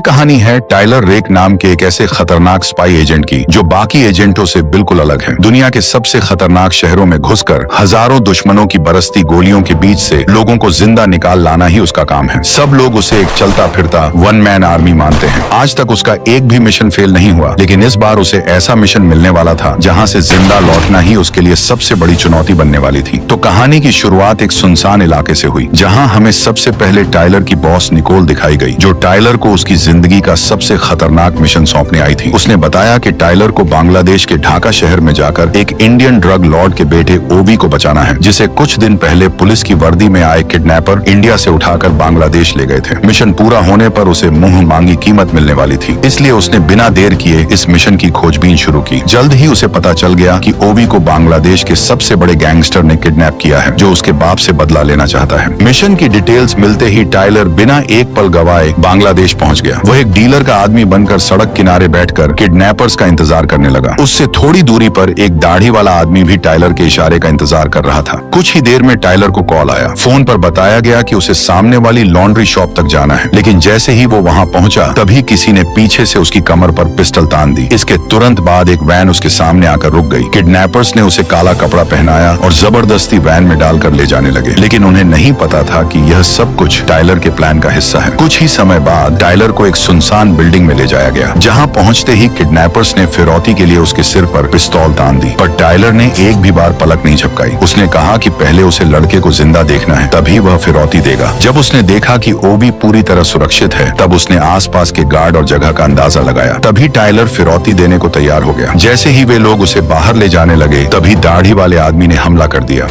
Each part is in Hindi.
कहानी है टाइलर रेक नाम के एक ऐसे खतरनाक स्पाई एजेंट की जो बाकी एजेंटों से बिल्कुल अलग है। दुनिया के सबसे खतरनाक शहरों में घुसकर हजारों दुश्मनों की बरसती गोलियों के बीच से लोगों को जिंदा निकाल लाना ही उसका काम है। सब लोग उसे एक चलता फिरता वन मैन आर्मी मानते हैं। आज तक उसका एक भी मिशन फेल नहीं हुआ, लेकिन इस बार उसे ऐसा मिशन मिलने वाला था जहाँ से जिंदा लौटना ही उसके लिए सबसे बड़ी चुनौती बनने वाली थी। तो कहानी की शुरुआत एक सुनसान इलाके से हुई, जहाँ हमें सबसे पहले टाइलर की बॉस निकोल दिखाई गई, जो टाइलर को उसकी जिंदगी का सबसे खतरनाक मिशन सौंपने आई थी। उसने बताया कि टाइलर को बांग्लादेश के ढाका शहर में जाकर एक इंडियन ड्रग लॉर्ड के बेटे ओबी को बचाना है, जिसे कुछ दिन पहले पुलिस की वर्दी में आए किडनैपर इंडिया से उठाकर बांग्लादेश ले गए थे। मिशन पूरा होने पर उसे मुंह मांगी कीमत मिलने वाली थी, इसलिए उसने बिना देर किए इस मिशन की खोजबीन शुरू की। जल्द ही उसे पता चल गया कि ओबी को बांग्लादेश के सबसे बड़े गैंगस्टर ने किडनैप किया है, जो उसके बाप से बदला लेना चाहता है। मिशन की डिटेल्स मिलते ही टाइलर बिना एक पल गवाए बांग्लादेश पहुंच गया। वो एक डीलर का आदमी बनकर सड़क किनारे बैठकर किडनैपर्स का इंतजार करने लगा। उससे थोड़ी दूरी पर एक दाढ़ी वाला आदमी भी टाइलर के इशारे का इंतजार कर रहा था। कुछ ही देर में टाइलर को कॉल आया। फोन पर बताया गया कि उसे सामने वाली लॉन्ड्री शॉप तक जाना है, लेकिन जैसे ही वो वहां पहुंचा तभी किसी ने पीछे से उसकी कमर पर पिस्टल तान दी। इसके तुरंत बाद एक वैन उसके सामने आकर रुक गई। किडनैपर्स ने उसे काला कपड़ा पहनाया और जबरदस्ती वैन में डालकर ले जाने लगे, लेकिन उन्हें नहीं पता था कि यह सब कुछ टाइलर के प्लान का हिस्सा है। कुछ ही समय बाद टाइलर को एक सुनसान बिल्डिंग में ले जाया गया, जहां पहुंचते ही किडनैपर्स ने फिरौती के लिए उसके सिर पर पिस्तौल तान दी, पर टाइलर ने एक भी बार पलक नहीं झपकाई। उसने कहा कि पहले उसे लड़के को जिंदा देखना है, तभी वह फिरौती देगा। जब उसने देखा कि ओबी पूरी तरह सुरक्षित है, तब उसने आसपास के गार्ड और जगह का अंदाजा लगाया। तभी टाइलर फिरौती देने को तैयार हो गया। जैसे ही वे लोग उसे बाहर ले जाने लगे, तभी दाढ़ी वाले आदमी ने हमला कर दिया।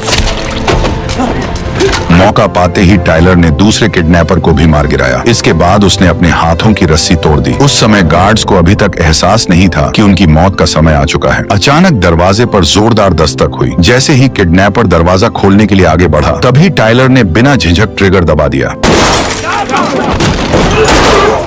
मौका पाते ही टाइलर ने दूसरे किडनैपर को भी मार गिराया। इसके बाद उसने अपने हाथों की रस्सी तोड़ दी। उस समय गार्ड्स को अभी तक एहसास नहीं था कि उनकी मौत का समय आ चुका है। अचानक दरवाजे पर जोरदार दस्तक हुई। जैसे ही किडनैपर दरवाजा खोलने के लिए आगे बढ़ा, तभी टाइलर ने बिना झिझक ट्रिगर दबा दिया।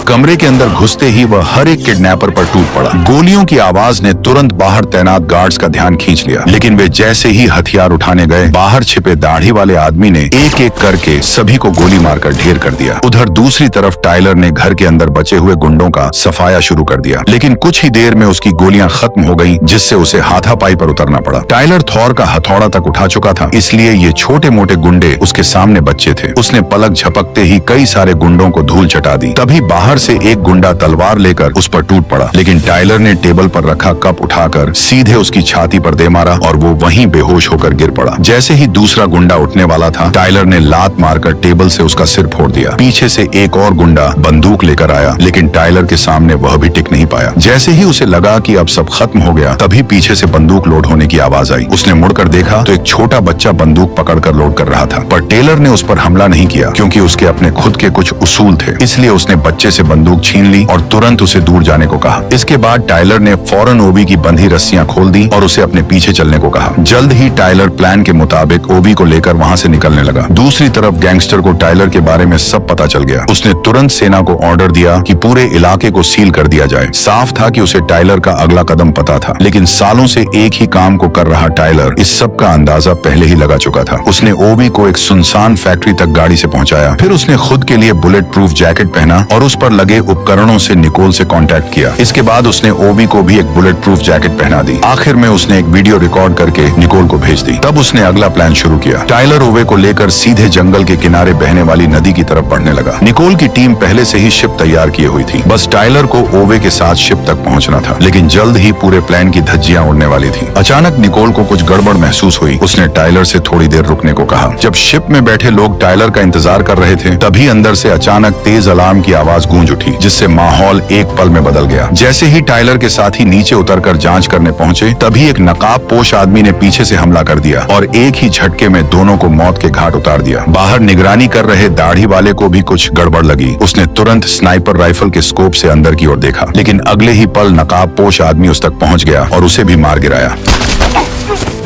कमरे के अंदर घुसते ही वह हर एक किडनैपर पर टूट पड़ा। गोलियों की आवाज ने तुरंत बाहर तैनात गार्ड्स का ध्यान खींच लिया, लेकिन वे जैसे ही हथियार उठाने गए, बाहर छिपे दाढ़ी वाले आदमी ने एक एक करके सभी को गोली मारकर ढेर कर दिया। उधर दूसरी तरफ टाइलर ने घर के अंदर बचे हुए गुंडों का सफाया शुरू कर दिया, लेकिन कुछ ही देर में उसकी गोलियां खत्म हो गईं, जिससे उसे हाथापाई पर उतरना पड़ा। टाइलर थॉर का हथौड़ा तक उठा चुका था, इसलिए ये छोटे मोटे गुंडे उसके सामने बच्चे थे। उसने पलक झपकते ही कई सारे गुंडों को धूल चटा दी। तभी बाहर से एक गुंडा तलवार लेकर उस पर टूट पड़ा, लेकिन टाइलर ने टेबल पर रखा कप उठाकर सीधे उसकी छाती पर दे मारा और वो वहीं बेहोश होकर गिर पड़ा। जैसे ही दूसरा गुंडा उठने वाला था, टाइलर ने लात मारकर टेबल से उसका सिर फोड़ दिया। पीछे से एक और गुंडा बंदूक लेकर आया, लेकिन टाइलर के सामने वह भी टिक नहीं पाया। जैसे ही उसे लगा कि अब सब खत्म हो गया, तभी पीछे से बंदूक लोड होने की आवाज आई। उसने मुड़कर देखा तो एक छोटा बच्चा बंदूक पकड़कर लोड कर रहा था, पर टेलर ने उस पर हमला नहीं किया, क्योंकि उसके अपने खुद के कुछ उसूल थे। इसलिए उसने बच्चे से बंदूक छीन ली और तुरंत उसे दूर जाने को कहा। इसके बाद टाइलर ने फौरन ओबी की बंधी रस्सियां खोल दी और उसे अपने पीछे चलने को कहा। जल्द ही टाइलर प्लान के मुताबिक ओबी को लेकर वहां से निकलने लगा। दूसरी तरफ गैंगस्टर को टाइलर के बारे में सब पता चल गया। उसने तुरंत सेना को ऑर्डर दिया कि पूरे इलाके को सील कर दिया जाए। साफ था कि उसे टाइलर का अगला कदम पता था, लेकिन सालों से एक ही काम को कर रहा टाइलर इस सब का अंदाजा पहले ही लगा चुका था। उसने ओबी को एक सुनसान फैक्ट्री तक गाड़ी से पहुंचाया। फिर उसने खुद के लिए बुलेट प्रूफ जैकेट पहना और उस पर लगे उपकरणों से निकोल से कांटेक्ट किया। इसके बाद उसने ओबी को भी एक बुलेट प्रूफ जैकेट पहना दी। आखिर में उसने एक वीडियो रिकॉर्ड करके निकोल को भेज दी। तब उसने अगला प्लान शुरू किया। टाइलर ओबे को लेकर सीधे जंगल के किनारे बहने वाली नदी की तरफ बढ़ने लगा। निकोल की टीम पहले से ही शिप तैयार किए हुई थी, बस टाइलर को ओबे के साथ शिप तक पहुंचना था। लेकिन जल्द ही पूरे प्लान की धज्जियां उड़ने वाली थी। अचानक निकोल को कुछ गड़बड़ महसूस हुई। उसने टाइलर से थोड़ी देर रुकने को कहा। जब शिप में बैठे लोग टाइलर का इंतजार कर रहे थे, तभी अंदर से अचानक तेज अलार्म की आवाज गूंज उठी, जिससे माहौल एक पल में बदल गया। जैसे ही टाइलर के साथी नीचे उतरकर जांच करने पहुंचे, तभी एक नकाब पोश आदमी ने पीछे से हमला कर दिया और एक ही झटके में दोनों को मौत के घाट उतार दिया। बाहर निगरानी कर रहे दाढ़ी वाले को भी कुछ गड़बड़ लगी। उसने तुरंत स्नाइपर राइफल के स्कोप से अंदर की ओर देखा, लेकिन अगले ही पल नकाब पोश आदमी उस तक पहुंच गया और उसे भी मार गिराया।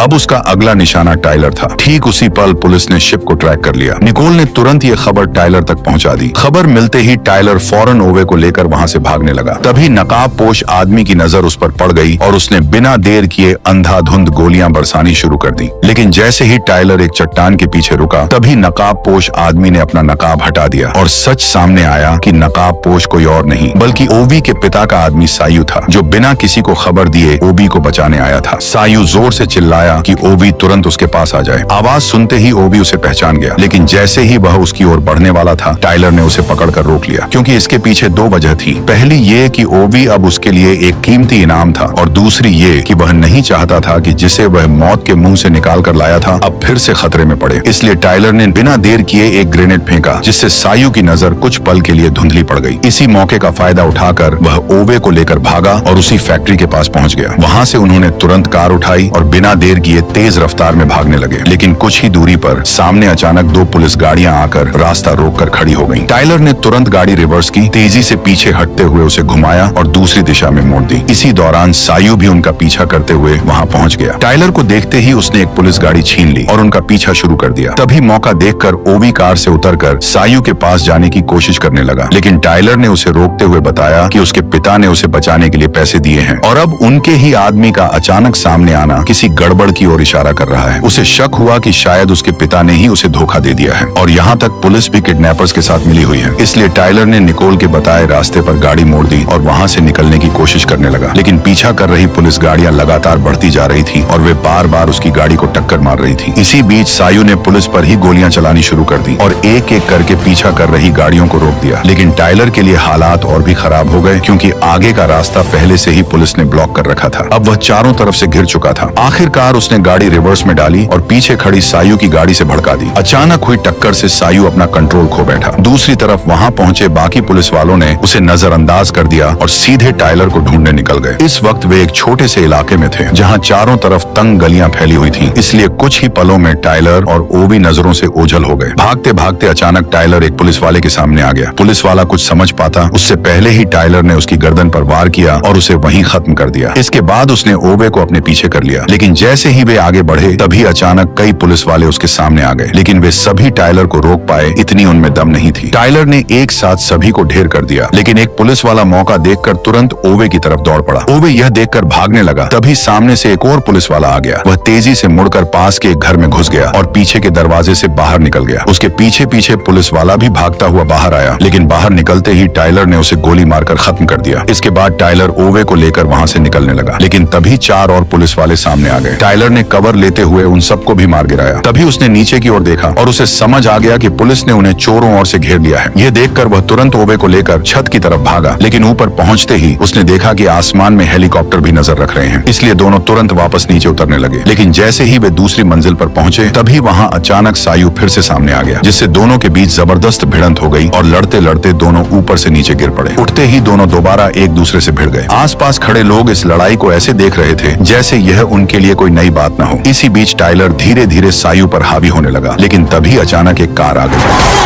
अब उसका अगला निशाना टाइलर था। ठीक उसी पल पुलिस ने शिप को ट्रैक कर लिया। निकोल ने तुरंत ये खबर टाइलर तक पहुंचा दी। खबर मिलते ही टाइलर फौरन ओवे को लेकर वहां से भागने लगा। तभी नकाबपोश आदमी की नजर उस पर पड़ गई और उसने बिना देर किए अंधाधुंध गोलियां बरसानी शुरू कर दी। लेकिन जैसे ही टाइलर एक चट्टान के पीछे रुका, तभी नकाबपोश आदमी ने अपना नकाब हटा दिया और सच सामने आया कि नकाबपोश कोई और नहीं बल्कि ओवी के पिता का आदमी सायू था, जो बिना किसी को खबर दिए ओवी को बचाने आया था। सायू जोर से चिल्लाया कि ओवी तुरंत उसके पास आ जाए। आवाज सुनते ही ओवी उसे पहचान गया, लेकिन जैसे ही वह उसकी ओर बढ़ने वाला था, टाइलर ने उसे पकड़कर रोक लिया, क्योंकि इसके पीछे दो वजह थी। पहली ये कि ओवी अब उसके लिए एक कीमती इनाम था, और दूसरी ये कि वह नहीं चाहता था कि जिसे वह मौत के मुंह से निकाल कर लाया था अब फिर से खतरे में पड़े। इसलिए टाइलर ने बिना देर किए एक ग्रेनेड फेंका, जिससे सायू की नजर कुछ पल के लिए धुंधली पड़ गई। इसी मौके का फायदा उठाकर वह ओवे को लेकर भागा और उसी फैक्ट्री के पास पहुंच गया। वहां से उन्होंने तुरंत कार उठाई और बिना देर किए तेज रफ्तार में भागने लगे। लेकिन कुछ ही दूरी पर सामने अचानक दो पुलिस गाड़ियां आकर रास्ता रोककर खड़ी हो गईं। टाइलर ने तुरंत गाड़ी रिवर्स की, तेजी से पीछे हटते हुए उसे घुमाया और दूसरी दिशा में मोड़ दी। इसी दौरान सायू भी उनका पीछा करते हुए वहां पहुंच गया। टाइलर को देखते ही उसने एक पुलिस गाड़ी छीन ली और उनका पीछा शुरू कर दिया। तभी मौका देखकर ओवी कार से उतरकर सायू के पास जाने की कोशिश करने लगा, लेकिन टाइलर ने उसे रोकते हुए बताया कि उसके पिता ने उसे बचाने के लिए पैसे दिए हैं और अब उनके ही आदमी का अचानक सामने आना किसी गड़बड़ की ओर इशारा कर रहा है। उसे शक हुआ कि शायद उसके पिता ने ही उसे धोखा दे दिया है और यहाँ तक पुलिस भी किडनैपर्स के साथ मिली हुई है। इसलिए टाइलर ने निकोल के बताए रास्ते पर गाड़ी मोड़ दी और वहाँ से निकलने की कोशिश करने लगा, लेकिन पीछा कर रही पुलिस गाड़ियां लगातार बढ़ती जा रही थी और वे बार बार उसकी गाड़ी को टक्कर मार रही थी। इसी बीच सायू ने पुलिस पर ही गोलियां चलानी शुरू कर दी और एक एक करके पीछा कर रही गाड़ियों को रोक दिया। लेकिन टाइलर के लिए हालात और भी खराब हो गए, क्योंकि आगे का रास्ता पहले से ही पुलिस ने ब्लॉक कर रखा था। अब वह चारों तरफ से घिर चुका था। आखिरकार उसने गाड़ी रिवर्स में डाली और पीछे खड़ी सायू की गाड़ी से भड़का दी। अचानक हुई टक्कर से सायू अपना कंट्रोल खो बैठा। दूसरी तरफ वहां पहुंचे बाकी पुलिस वालों ने उसे नजरअंदाज कर दिया और सीधे टाइलर को ढूंढने निकल गए। इस वक्त वे एक छोटे से इलाके में थे, जहां चारों तरफ तंग गलियां फैली हुई थीं। इसलिए कुछ ही पलों में टाइलर और ओवी नजरों से ओझल हो गए। भागते भागते अचानक टाइलर एक पुलिस वाले के सामने आ गया। पुलिस वाला कुछ समझ पाता उससे पहले ही टाइलर ने उसकी गर्दन पर वार किया और उसे वहीं खत्म कर दिया। इसके बाद उसने ओवे को अपने पीछे कर लिया, लेकिन जैसे ही वे आगे बढ़े तभी अचानक कई पुलिस वाले उसके सामने आ गए, लेकिन वे सभी टाइलर को रोक पाए, इतनी उनमें दम नहीं थी। टाइलर ने एक साथ सभी को ढेर कर दिया, लेकिन एक पुलिस वाला मौका देखकर तुरंत ओवे की तरफ दौड़ पड़ा। ओवे यह देखकर भागने लगा, तभी सामने से एक और पुलिस वाला आ गया। वह तेजी से मुड़कर पास के एक घर में घुस गया और पीछे के दरवाजे से बाहर निकल गया। उसके पीछे पीछे पुलिस वाला भी भागता हुआ बाहर आया, लेकिन बाहर निकलते ही टाइलर ने उसे गोली मारकर खत्म कर दिया। इसके बाद टाइलर ओवे को लेकर वहां से निकलने लगा, लेकिन तभी चार और पुलिस वाले सामने आ गए। टाइलर ने कवर लेते हुए उन सबको भी मार गिराया। तभी उसने नीचे की ओर देखा और उसे समझ आ गया कि पुलिस ने उन्हें चोरों ओर से घेर लिया है। यह देखकर वह तुरंत ओवे को लेकर छत की तरफ भागा, लेकिन ऊपर पहुंचते ही उसने देखा कि आसमान में हेलीकॉप्टर भी नजर रख रहे हैं। इसलिए दोनों तुरंत वापस नीचे उतरने लगे, लेकिन जैसे ही वे दूसरी मंजिल पर पहुंचे तभी वहां अचानक सायू फिर से सामने आ गया, जिससे दोनों के बीच जबरदस्त भिड़ंत हो गई और लड़ते लड़ते दोनों ऊपर से नीचे गिर पड़े। उठते ही दोनों दोबारा एक दूसरे से भिड़ गए। आसपास खड़े लोग इस लड़ाई को ऐसे देख रहे थे जैसे यह उनके लिए कोई नई बात न हो। इसी बीच टाइलर धीरे धीरे सायू पर हावी होने लगा, लेकिन तभी अचानक एक कार आ गई।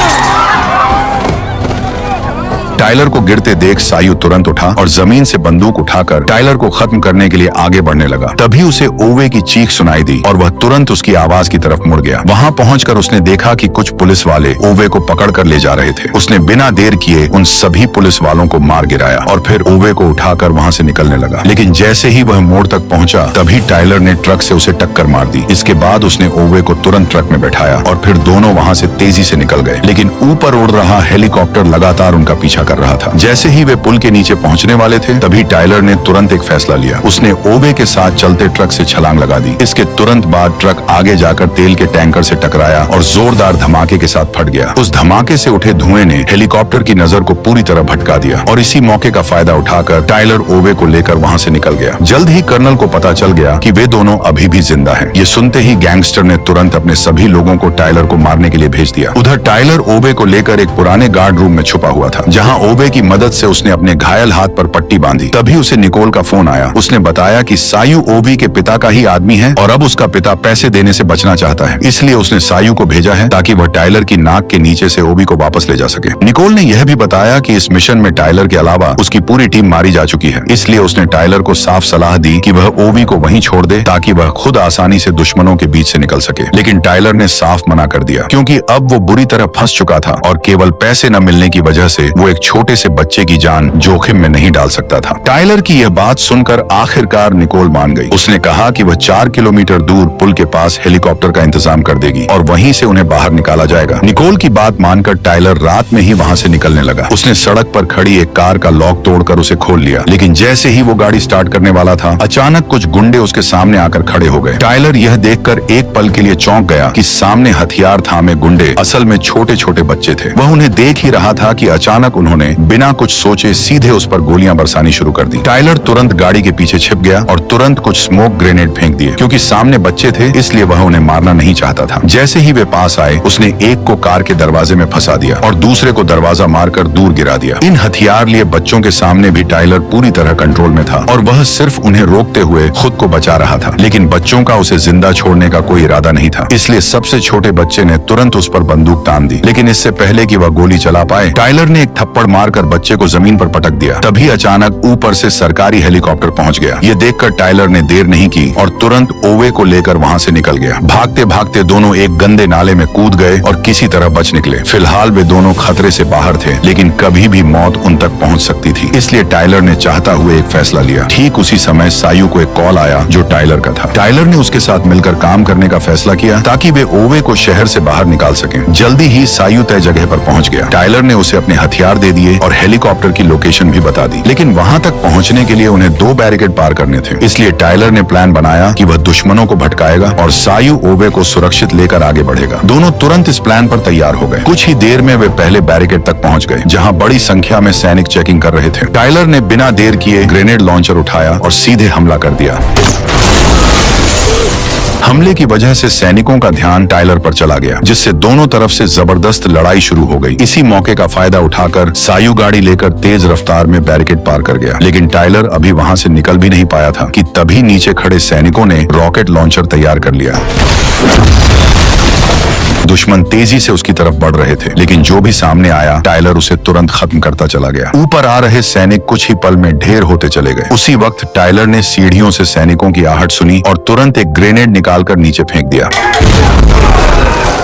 टाइलर को गिरते देख सायू तुरंत उठा और जमीन से बंदूक उठाकर टाइलर को खत्म करने के लिए आगे बढ़ने लगा। तभी उसे ओवे की चीख सुनाई दी और वह तुरंत उसकी आवाज की तरफ मुड़ गया। वहां पहुंचकर उसने देखा कि कुछ पुलिस वाले ओवे को पकड़कर ले जा रहे थे। उसने बिना देर किए उन सभी पुलिस वालों को मार गिराया और फिर ओवे को उठाकर वहां से निकलने लगा। लेकिन जैसे ही वह मोड़ तक पहुंचा तभी टाइलर ने ट्रक से उसे टक्कर मार दी। इसके बाद उसने ओवे को तुरंत ट्रक में बैठाया और फिर दोनों वहां से तेजी से निकल गए, लेकिन ऊपर उड़ रहा हेलीकॉप्टर लगातार उनका पीछा कर रहा था। जैसे ही वे पुल के नीचे पहुंचने वाले थे तभी टाइलर ने तुरंत एक फैसला लिया। उसने ओवे के साथ चलते ट्रक से छलांग लगा दी। इसके तुरंत बाद ट्रक आगे जाकर तेल के टैंकर से टकराया और जोरदार धमाके के साथ फट गया। उस धमाके से उठे धुएं ने हेलीकॉप्टर की नजर को पूरी तरह भटका दिया और इसी मौके का फायदा उठाकर टाइलर ओवे को लेकर वहां से निकल गया। जल्द ही कर्नल को पता चल गया कि वे दोनों अभी भी जिंदा हैं। ये सुनते ही गैंगस्टर ने तुरंत अपने सभी लोगों को टाइलर को मारने के लिए भेज दिया। उधर टाइलर ओवे को लेकर एक पुराने गार्ड रूम में छुपा हुआ था, जहां ओवे की मदद से उसने अपने घायल हाथ पर पट्टी बांधी। तभी उसे निकोल का फोन आया। उसने बताया कि सायू ओवी के पिता का ही आदमी है और अब उसका पिता पैसे देने से बचना चाहता है, इसलिए उसने सायू को भेजा है ताकि वह टाइलर की नाक के नीचे से ओवी को वापस ले जा सके। निकोल ने यह भी बताया कि इस मिशन में टाइलर के अलावा उसकी पूरी टीम मारी जा चुकी है, इसलिए उसने टाइलर को साफ सलाह दी कि वह ओवी को वहीं छोड़ दे ताकि वह खुद आसानी से दुश्मनों के बीच से निकल सके। लेकिन टाइलर ने साफ मना कर दिया क्योंकि अब वो बुरी तरह फंस चुका था और केवल पैसे न मिलने की वजह से वो एक छोटे से बच्चे की जान जोखिम में नहीं डाल सकता था। टाइलर की यह बात सुनकर आखिरकार निकोल मान गई। उसने कहा कि वह 4 किलोमीटर दूर पुल के पास हेलीकॉप्टर का इंतजाम कर देगी और वहीं से उन्हें बाहर निकाला जाएगा। निकोल की बात मानकर टाइलर रात में ही वहां से निकलने लगा। उसने सड़क पर खड़ी एक कार का लॉक तोड़कर उसे खोल लिया, लेकिन जैसे ही वो गाड़ी स्टार्ट करने वाला था, अचानक कुछ गुंडे उसके सामने आकर खड़े हो गए। टाइलर यह देखकर एक पल के लिए चौंक गया कि सामने हथियार थामे गुंडे असल में छोटे छोटे बच्चे थे। वह उन्हें देख ही रहा था कि अचानक उन्होंने बिना कुछ सोचे सीधे उस पर गोलियां बरसानी शुरू कर दी। टाइलर तुरंत गाड़ी के पीछे छिप गया और तुरंत कुछ स्मोक ग्रेनेड फेंक दिए। क्योंकि सामने बच्चे थे इसलिए वह उन्हें मारना नहीं चाहता था। जैसे ही वे पास आए, उसने एक को कार के दरवाजे में फंसा दिया और दूसरे को दरवाजा मारकर दूर गिरा दिया। इन हथियार लिए बच्चों के सामने भी टाइलर पूरी तरह कंट्रोल में था और वह सिर्फ उन्हें रोकते हुए खुद को बचा रहा था। लेकिन बच्चों का उसे जिंदा छोड़ने का कोई इरादा नहीं था, इसलिए सबसे छोटे बच्चे ने तुरंत उस पर बंदूक तान दी। लेकिन इससे पहले कि वह गोली चला पाए, टाइलर ने एक थप्पड़ मारकर बच्चे को जमीन पर पटक दिया। तभी अचानक ऊपर से सरकारी हेलीकॉप्टर पहुंच गया। ये देखकर टाइलर ने देर नहीं की और तुरंत ओवे को लेकर वहां से निकल गया। भागते भागते दोनों एक गंदे नाले में कूद गए और किसी तरह बच निकले। फिलहाल वे दोनों खतरे से बाहर थे, लेकिन कभी भी मौत उन तक पहुंच सकती थी, इसलिए टाइलर ने चाहता हुए एक फैसला लिया। ठीक उसी समय सायू को एक कॉल आया जो टाइलर का था। टाइलर ने उसके साथ मिलकर काम करने का फैसला किया ताकि वे ओवे को शहर से बाहर निकाल सकें। जल्दी ही सायू तय जगह पर पहुंच गया। टाइलर ने उसे अपने हथियार दे दिए और हेलीकॉप्टर की लोकेशन भी बता दी। लेकिन वहां तक पहुंचने के लिए उन्हें 2 बैरिकेड पार करने थे, इसलिए टाइलर ने प्लान बनाया कि वह दुश्मनों को भटकाएगा और सायू ओवे को सुरक्षित लेकर आगे बढ़ेगा। दोनों तुरंत इस प्लान पर तैयार हो गए। कुछ ही देर में वे पहले बैरिकेड तक पहुंच गए, जहां बड़ी संख्या में सैनिक चेकिंग कर रहे थे। टाइलर ने बिना देर किए ग्रेनेड लॉन्चर उठाया और सीधे हमला कर दिया। हमले की वजह से सैनिकों का ध्यान टाइलर पर चला गया, जिससे दोनों तरफ से जबरदस्त लड़ाई शुरू हो गई। इसी मौके का फायदा उठाकर सायू गाड़ी लेकर तेज रफ्तार में बैरिकेड पार कर गया। लेकिन टाइलर अभी वहां से निकल भी नहीं पाया था कि तभी नीचे खड़े सैनिकों ने रॉकेट लॉन्चर तैयार कर लिया। दुश्मन तेजी से उसकी तरफ बढ़ रहे थे, लेकिन जो भी सामने आया टाइलर उसे तुरंत खत्म करता चला गया। ऊपर आ रहे सैनिक कुछ ही पल में ढेर होते चले गए। उसी वक्त टाइलर ने सीढ़ियों से सैनिकों की आहट सुनी और तुरंत एक ग्रेनेड निकालकर नीचे फेंक दिया।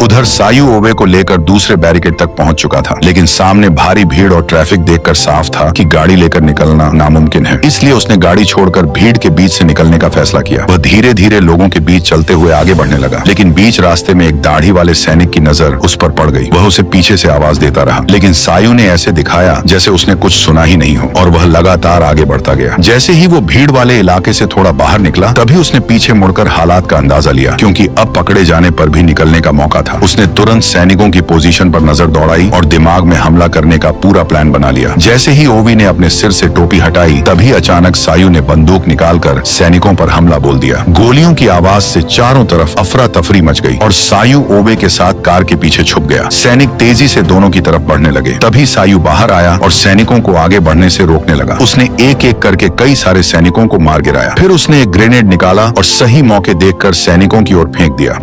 उधर सायू ओवे को लेकर दूसरे बैरिकेड तक पहुंच चुका था, लेकिन सामने भारी भीड़ और ट्रैफिक देखकर साफ था कि गाड़ी लेकर निकलना नामुमकिन है। इसलिए उसने गाड़ी छोड़कर भीड़ के बीच से निकलने का फैसला किया। वह धीरे धीरे लोगों के बीच चलते हुए आगे बढ़ने लगा, लेकिन बीच रास्ते में एक दाढ़ी वाले सैनिक की नजर उस पर पड़ गई। वह उसे पीछे से आवाज देता रहा, लेकिन सायू ने ऐसे दिखाया जैसे उसने कुछ सुना ही नहीं हो और वह लगातार आगे बढ़ता गया। जैसे ही वो भीड़ वाले इलाके से थोड़ा बाहर निकला, तभी उसने पीछे मुड़कर हालात का अंदाजा लिया, क्योंकि अब पकड़े जाने पर भी निकलने का मौका था। उसने तुरंत सैनिकों की पोजीशन पर नजर दौड़ाई और दिमाग में हमला करने का पूरा प्लान बना लिया। जैसे ही ओवी ने अपने सिर से टोपी हटाई, तभी अचानक सायू ने बंदूक निकालकर सैनिकों पर हमला बोल दिया। गोलियों की आवाज से चारों तरफ अफरा तफरी मच गई और सायू ओवे के साथ कार के पीछे छुप गया। सैनिक तेजी से दोनों की तरफ बढ़ने लगे। तभी सायू बाहर आया और सैनिकों को आगे बढ़ने से रोकने लगा। उसने एक एक करके कई सारे सैनिकों को मार गिराया। फिर उसने एक ग्रेनेड निकाला और सही मौके देखकर सैनिकों की ओर फेंक दिया।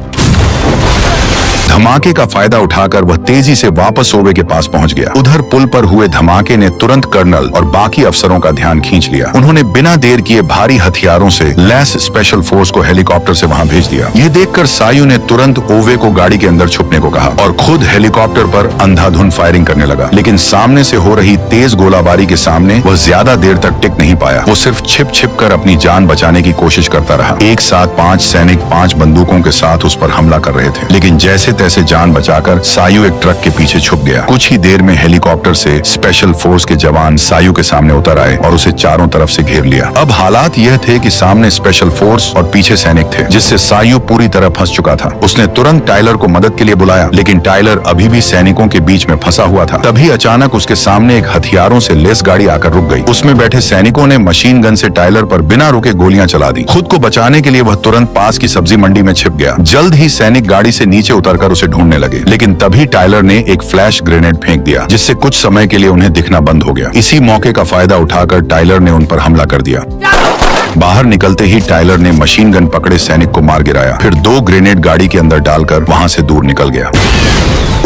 धमाके का फायदा उठाकर वह तेजी से वापस ओवे के पास पहुंच गया। उधर पुल पर हुए धमाके ने तुरंत कर्नल और बाकी अफसरों का ध्यान खींच लिया। उन्होंने बिना देर किए भारी हथियारों से लैस स्पेशल फोर्स को हेलीकॉप्टर से वहां भेज दिया। यह देखकर सायू ने तुरंत ओवे को गाड़ी के अंदर छुपने को कहा और खुद हेलीकॉप्टर पर अंधाधुंध फायरिंग करने लगा। लेकिन सामने से हो रही तेज गोलाबारी के सामने वह ज्यादा देर तक टिक नहीं पाया। वो सिर्फ छिप छिप कर अपनी जान बचाने की कोशिश करता रहा। एक साथ 5 सैनिक 5 बंदूकों के साथ उस पर हमला कर रहे थे, लेकिन जैसे तैसे जान बचाकर सायू एक ट्रक के पीछे छुप गया। कुछ ही देर में हेलीकॉप्टर से स्पेशल फोर्स के जवान सायू के सामने उतर आए और उसे चारों तरफ से घेर लिया। अब हालात यह थे कि सामने स्पेशल फोर्स और पीछे सैनिक थे, जिससे सायू पूरी तरह फंस चुका था। उसने तुरंत टाइलर को मदद के लिए बुलाया, लेकिन टाइलर अभी भी सैनिकों के बीच में फंसा हुआ था। तभी अचानक उसके सामने एक हथियारों से लेस गाड़ी आकर रुक गई। उसमें बैठे सैनिकों ने मशीन गन से टाइलर पर बिना रुके गोलियां चला दी। खुद को बचाने के लिए वह तुरंत पास की सब्जी मंडी में छिप गया। जल्द ही सैनिक गाड़ी से नीचे उतरकर उसे ढूंढने लगे। लेकिन तभी टायलर ने एक फ्लैश ग्रेनेड फेंक दिया, जिससे कुछ समय के लिए उन्हें दिखना बंद हो गया। इसी मौके का फायदा उठाकर टायलर ने उन पर हमला कर दिया। बाहर निकलते ही टायलर ने मशीन गन पकड़े सैनिक को मार गिराया, फिर 2 ग्रेनेड गाड़ी के अंदर डालकर वहां से दूर निकल गया।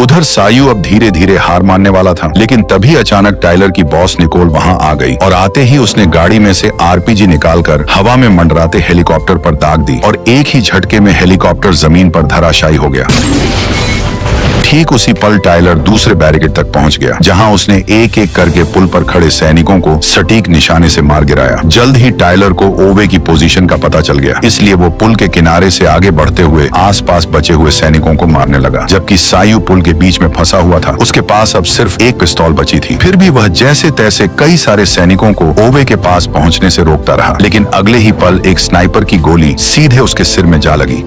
उधर सायू अब धीरे धीरे हार मानने वाला था, लेकिन तभी अचानक टायलर की बॉस निकोल वहां आ गई और आते ही उसने गाड़ी में से आरपीजी निकालकर हवा में मंडराते हेलीकॉप्टर पर दाग दी और एक ही झटके में हेलीकॉप्टर जमीन पर धराशायी हो गया। ठीक उसी पल टायलर दूसरे बैरिकेड तक पहुंच गया, जहां उसने एक एक करके पुल पर खड़े सैनिकों को सटीक निशाने से मार गिराया। जल्द ही टायलर को ओवे की पोजीशन का पता चल गया, इसलिए वो पुल के किनारे से आगे बढ़ते हुए आसपास बचे हुए सैनिकों को मारने लगा, जबकि सायू पुल के बीच में फंसा हुआ था। उसके पास अब सिर्फ एक पिस्तौल बची थी। फिर भी वह जैसे तैसे कई सारे सैनिकों को ओवे के पास पहुंचने से रोकता रहा, लेकिन अगले ही पल एक स्नाइपर की गोली सीधे उसके सिर में जा लगी।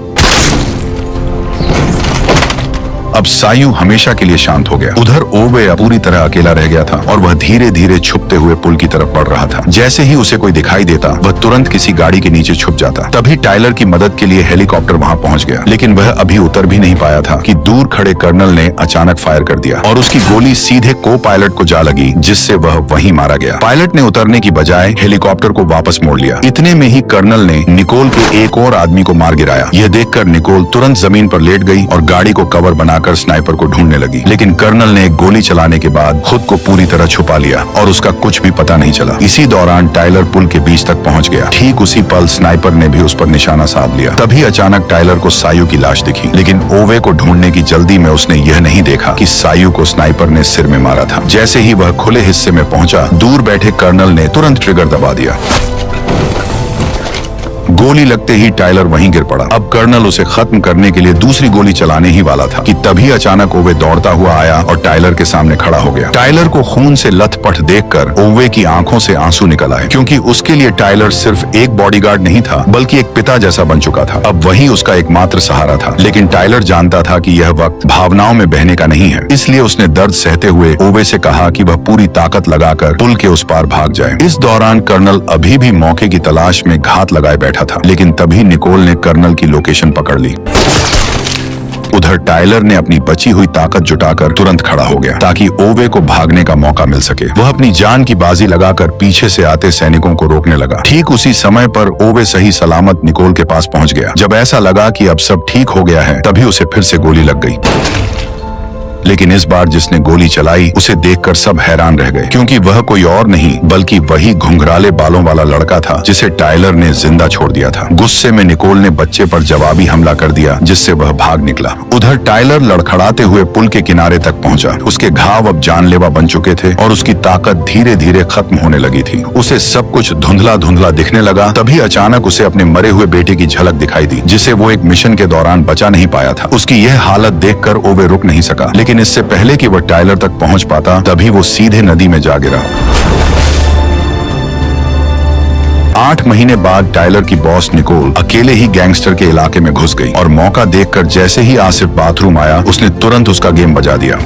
अब सायू हमेशा के लिए शांत हो गया। उधर ओवे पूरी तरह अकेला रह गया था और वह धीरे धीरे छुपते हुए पुल की तरफ बढ़ रहा था। जैसे ही उसे कोई दिखाई देता, वह तुरंत किसी गाड़ी के नीचे छुप जाता। तभी टायलर की मदद के लिए हेलीकॉप्टर वहां पहुंच गया, लेकिन वह अभी उतर भी नहीं पाया था कि दूर खड़े कर्नल ने अचानक फायर कर दिया और उसकी गोली सीधे को पायलट को जा लगी, जिससे वह वहीं मारा गया। पायलट ने उतरने की बजाय हेलीकॉप्टर को वापस मोड़ लिया। इतने में ही कर्नल ने निकोल के एक और आदमी को मार गिराया। यह देखकर निकोल तुरंत जमीन पर लेट गई और गाड़ी को कवर बनाकर स्नाइपर को ढूंढने लगी, लेकिन कर्नल ने एक गोली चलाने के बाद खुद को पूरी तरह छुपा लिया और उसका कुछ भी पता नहीं चला। इसी दौरान टायलर पुल के बीच तक पहुंच गया। ठीक उसी पल स्नाइपर ने भी उस पर निशाना साध लिया। तभी अचानक टायलर को सायू की लाश दिखी, लेकिन ओवे को ढूंढने की जल्दी में उसने यह नहीं देखा कि सायू को स्नाइपर ने सिर में मारा था। जैसे ही वह खुले हिस्से में पहुंचा, दूर बैठे कर्नल ने तुरंत ट्रिगर दबा दिया। गोली लगते ही टायलर वहीं गिर पड़ा। अब कर्नल उसे खत्म करने के लिए दूसरी गोली चलाने ही वाला था कि तभी अचानक ओवे दौड़ता हुआ आया और टायलर के सामने खड़ा हो गया। टायलर को खून से लथपथ देखकर ओवे की आंखों से आंसू निकल आए, क्योंकि उसके लिए टायलर सिर्फ एक बॉडीगार्ड नहीं था, बल्कि एक पिता जैसा बन चुका था। अब वही उसका एकमात्र सहारा था। लेकिन टायलर जानता था कि यह वक्त भावनाओं में बहने का नहीं है, इसलिए उसने दर्द सहते हुए ओवे से कहा कि वह पूरी ताकत लगाकर पुल के उस पार भाग जाए। इस दौरान कर्नल अभी भी मौके की तलाश में घात लगाए बैठा था, लेकिन तभी निकोल ने कर्नल की लोकेशन पकड़ ली। उधर टायलर ने अपनी बची हुई ताकत जुटाकर तुरंत खड़ा हो गया, ताकि ओवे को भागने का मौका मिल सके। वह अपनी जान की बाजी लगाकर पीछे से आते सैनिकों को रोकने लगा। ठीक उसी समय पर ओवे सही सलामत निकोल के पास पहुंच गया। जब ऐसा लगा कि अब सब ठीक हो गया है, तभी उसे फिर से गोली लग गई। लेकिन इस बार जिसने गोली चलाई उसे देखकर सब हैरान रह गए, क्योंकि वह कोई और नहीं बल्कि वही घुंघराले बालों वाला लड़का था जिसे टायलर ने जिंदा छोड़ दिया था। गुस्से में निकोल ने बच्चे पर जवाबी हमला कर दिया, जिससे वह भाग निकला। उधर टायलर लड़खड़ाते हुए पुल के किनारे तक पहुंचा। उसके घाव अब जानलेवा बन चुके थे और उसकी ताकत धीरे धीरे खत्म होने लगी थी। उसे सब कुछ धुंधला धुंधला दिखने लगा। तभी अचानक उसे अपने मरे हुए बेटे की झलक दिखाई दी, जिसे वो एक मिशन के दौरान बचा नहीं पाया था। उसकी यह हालत देखकर ओवे रुक नहीं सका, लेकिन इससे पहले कि वह टायलर तक पहुंच पाता, तभी वो सीधे नदी में जा गिरा। 8 महीने बाद टायलर की बॉस निकोल अकेले ही गैंगस्टर के इलाके में घुस गई और मौका देखकर जैसे ही आसिफ बाथरूम आया, उसने तुरंत उसका गेम बजा दिया।